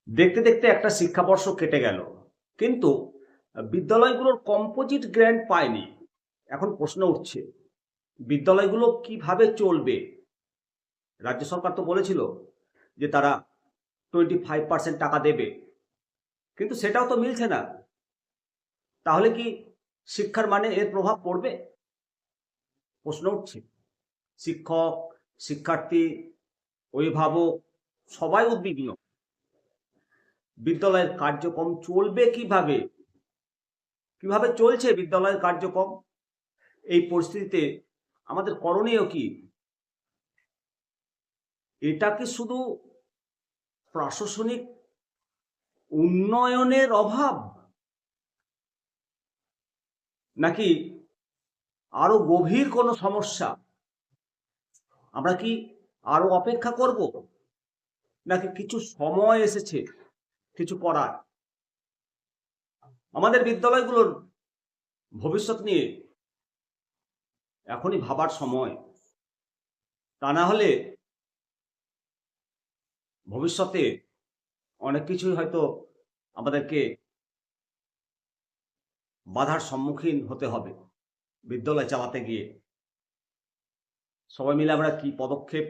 দেখতে দেখতে একটা শিক্ষাবর্ষ কেটে গেল, কিন্তু বিদ্যালয়গুলোর কম্পোজিট গ্র্যান্ট পায়নি। এখন প্রশ্ন উঠছে, বিদ্যালয়গুলো কিভাবে চলবে? রাজ্য সরকার তো বলেছিল যে তারা 25% টাকা দেবে, কিন্তু সেটাও তো মিলছে না। তাহলে কি শিক্ষার মানে এর প্রভাব পড়বে? প্রশ্ন উঠছে। শিক্ষক, শিক্ষার্থী, অভিভাবক সবাই উদ্বিগ্ন। বিদ্যালয়ের কার্যক্রম চলবে কিভাবে? কিভাবে চলছে বিদ্যালয়ের কার্যক্রম? এই পরিস্থিতিতে আমাদের করণীয় কি? এটা কি শুধু প্রশাসনিক উন্নয়নের অভাব, নাকি আরো গভীর কোনো সমস্যা? আমরা কি আরো অপেক্ষা করব, নাকি কিছু সময় এসেছে কিছু করার? আমাদের বিদ্যালয়গুলোর ভবিষ্যৎ নিয়ে এখনই ভাবার সময়। তা না হলে ভবিষ্যতে অনেক কিছুই হয়তো আমাদেরকে বাধার সম্মুখীন হতে হবে বিদ্যালয় চালাতে গিয়ে। সবাই মিলে আমরা কি পদক্ষেপ